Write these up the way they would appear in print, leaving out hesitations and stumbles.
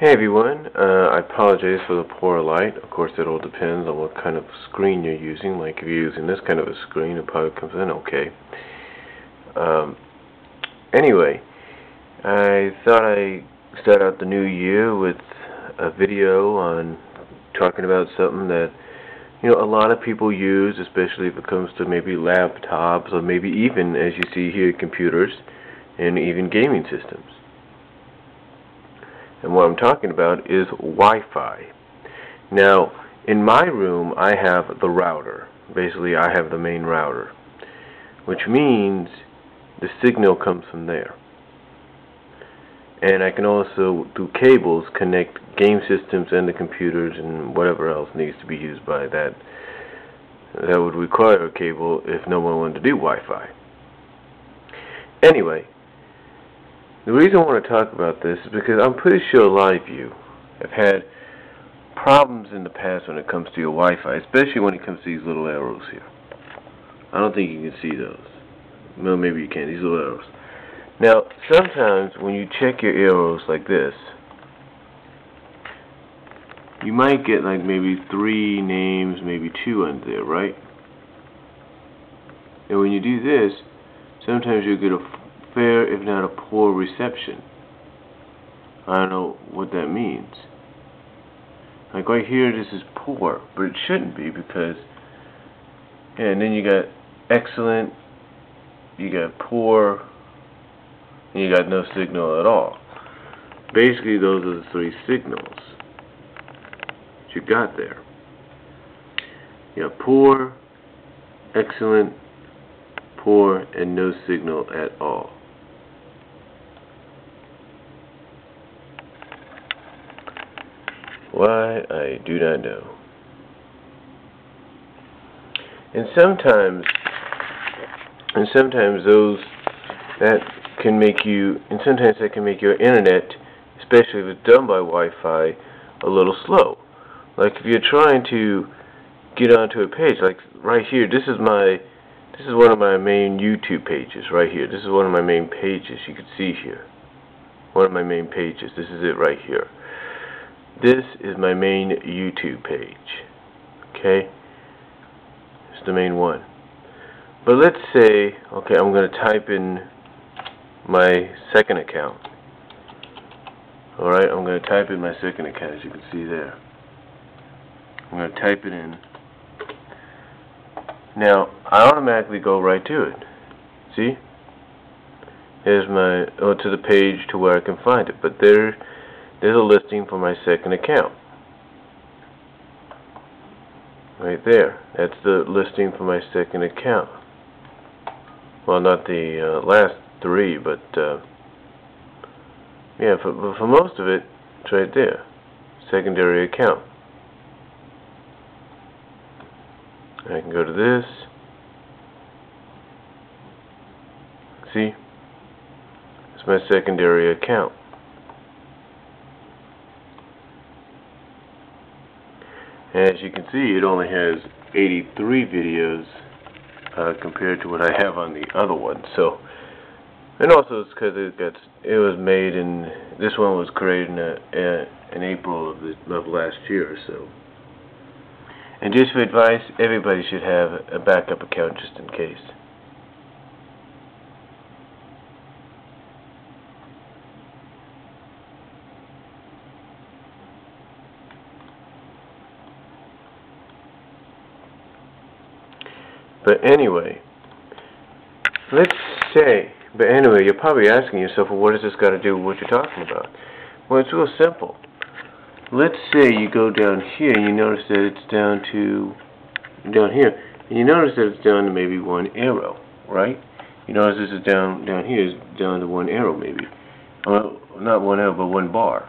Hey everyone, I apologize for the poor light. Of course, it all depends on what kind of screen you're using. Like if you're using this kind of a screen, it probably comes in okay. Um, anyway, I thought I'd start out the new year with a video on talking about something that a lot of people use, especially if it comes to maybe laptops or maybe even, as you see here, computers and even gaming systems. And what I'm talking about is Wi-Fi. Now, in my room, I have the router. Basically, I have the main router, which means the signal comes from there. And I can also, through cables, connect game systems and the computers and whatever else needs to be used by that. That would require a cable if no one wanted to do Wi-Fi. Anyway, the reason I want to talk about this is because I'm pretty sure a lot of you have had problems in the past when it comes to your Wi-Fi, especially when it comes to these little arrows here. I don't think you can see those. Well, maybe you can, these little arrows. Now, sometimes when you check your arrows like this, you might get like maybe 3 names, maybe 2 under there, right? And when you do this, sometimes you'll get a fair, if not a poor reception. I don't know what that means. Like right here, this is poor, but it shouldn't be because, and then you got excellent, you got poor, and you got no signal at all. Basically, those are the 3 signals that you got there. You got poor, excellent, poor, and no signal at all. Why, I do not know. And sometimes those that can make you, and sometimes that can make your internet, especially if it's done by Wi-Fi, a little slow. Like if you're trying to get onto a page, like right here, this is one of my main YouTube pages right here. This is one of my main pages. You can see here. One of my main pages. This is it right here. This is my main YouTube page. Okay? It's the main one. But let's say, okay, I'm going to type in my second account. Alright, I'm going to type in my second account, as you can see there. I'm going to type it in. Now, I automatically go right to it. See? There's to the page to where I can find it. But there's a listing for my second account. Right there. That's the listing for my second account. Well, not the last 3, but yeah, for most of it, it's right there. Secondary account. I can go to this. See? It's my secondary account. And as you can see, it only has 83 videos compared to what I have on the other one. So, and also it's because it was made in, this one was created in April of last year. So, and just for advice, everybody should have a backup account just in case. But anyway, you're probably asking yourself, well, what has this got to do with what you're talking about? Well, it's real simple. Let's say you go down here and you notice that it's down here, and you notice that it's down to maybe 1 arrow, right? You notice this is down here is down to 1 arrow maybe. Well, not 1 arrow, but 1 bar.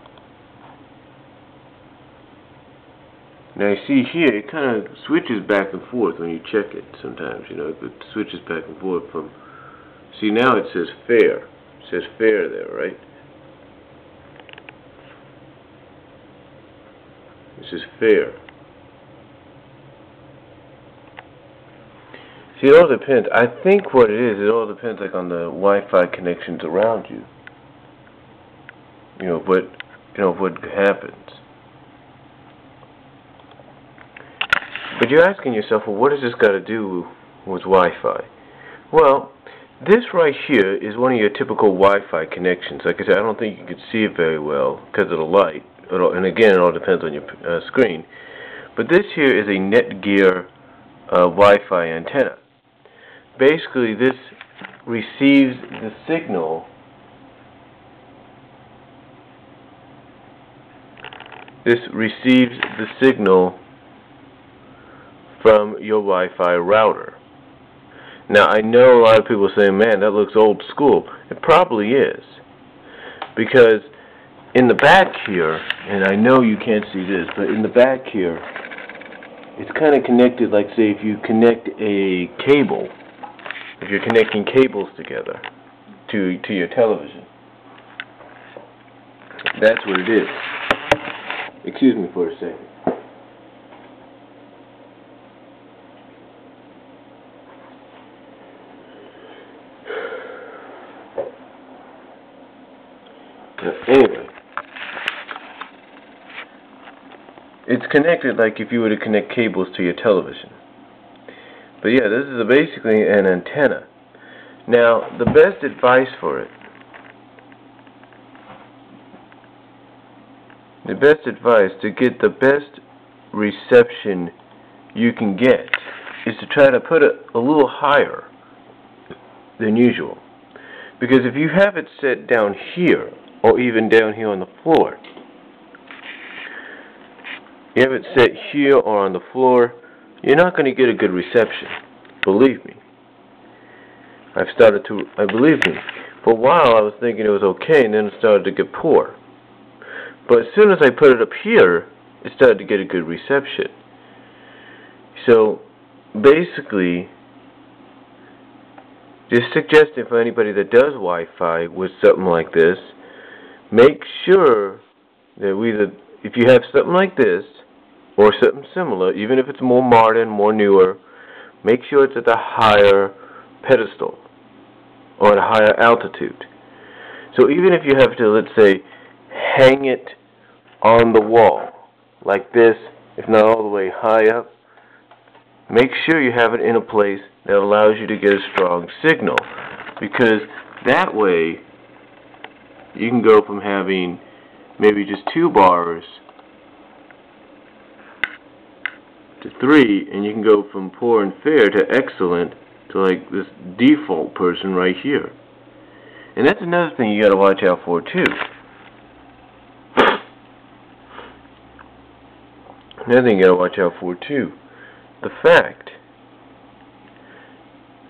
Now you see here, it kind of switches back and forth when you check it sometimes, it switches back and forth from, see now it says fair. It says fair there, right? It says fair. See, it all depends. I think what it is, it all depends like on the Wi-Fi connections around you. But of what happens. But you're asking yourself, well, what has this got to do with Wi-Fi? Well, this right here is one of your typical Wi-Fi connections. Like I said, I don't think you can see it very well because of the light. And again, it all depends on your screen. But this here is a Netgear Wi-Fi antenna. Basically, this receives the signal. This receives the signal from your Wi-Fi router. Now, I know a lot of people say, man, that looks old school. It probably is. Because in the back here, and I know you can't see this, but in the back here, it's kind of connected like, say, if you connect a cable, if you're connecting cables together to your television. That's what it is. Excuse me for a second. Anyway, it's connected like if you were to connect cables to your television. But yeah, this is basically an antenna. Now, the best advice for it, to get the best reception you can get is to try to put it a little higher than usual. Because if you have it set down here, or even down here on the floor, you have it set here or on the floor, you're not going to get a good reception. Believe me. Believe me. For a while I was thinking it was okay, and then it started to get poor. But as soon as I put it up here, it started to get a good reception. So, basically, just suggesting for anybody that does Wi-Fi with something like this, make sure that if you have something like this, or something similar, even if it's more modern, more newer, make sure it's at a higher pedestal, or at a higher altitude. So even if you have to, let's say, hang it on the wall, like this, if not all the way high up, make sure you have it in a place that allows you to get a strong signal, because that way you can go from having maybe just 2 bars to 3, and you can go from poor and fair to excellent to like this default person right here. And that's another thing you got to watch out for too. Another thing you got to watch out for too. The fact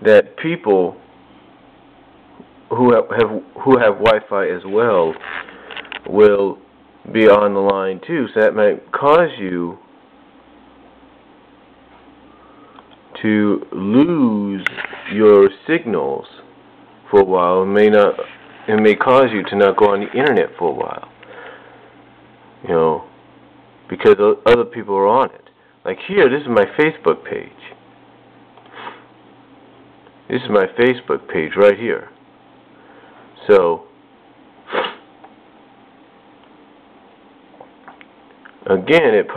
that people who have Wi-Fi as well will be on the line too, so that might cause you to lose your signals for a while. It may cause you to not go on the internet for a while, because other people are on it. Like here, this is my Facebook page. This is my Facebook page right here. So, again, it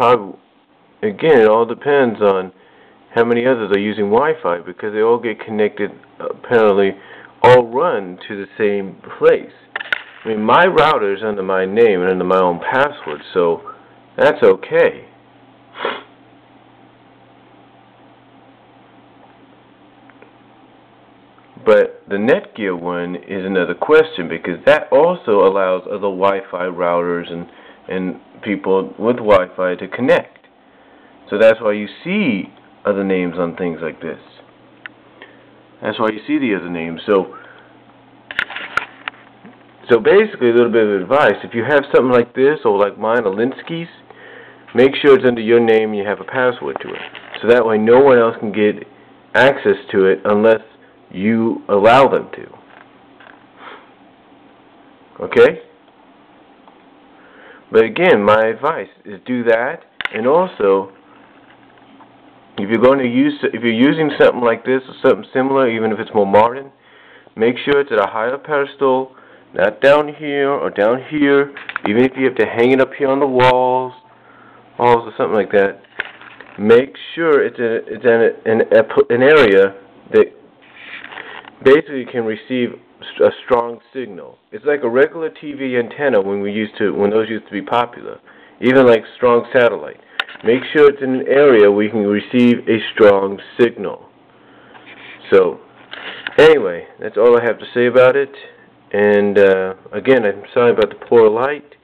all depends on how many others are using Wi-Fi, because they all get connected, apparently, all run to the same place. I mean, my router is under my name and under my own password, so that's okay. But the Netgear one is another question, because that also allows other Wi-Fi routers and people with Wi-Fi to connect. So that's why you see other names on things like this. That's why you see the other names. So basically, a little bit of advice: if you have something like this, or like mine, Alinsky's, make sure it's under your name and you have a password to it. So that way no one else can get access to it unless you allow them to. Okay? But again, my advice is do that, and also if you're using something like this or something similar, even if it's more modern, make sure it's at a higher pedestal Not down here or down here. Even if you have to hang it up here on the walls or something like that, make sure it's in an area that basically can receive a strong signal. It's like a regular TV antenna when those used to be popular. Even like strong satellite. Make sure it's in an area where you can receive a strong signal. So, anyway, that's all I have to say about it. And again, I'm sorry about the poor light.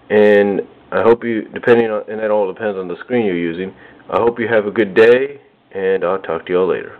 And I hope you, and that all depends on the screen you're using. I hope you have a good day, and I'll talk to you all later.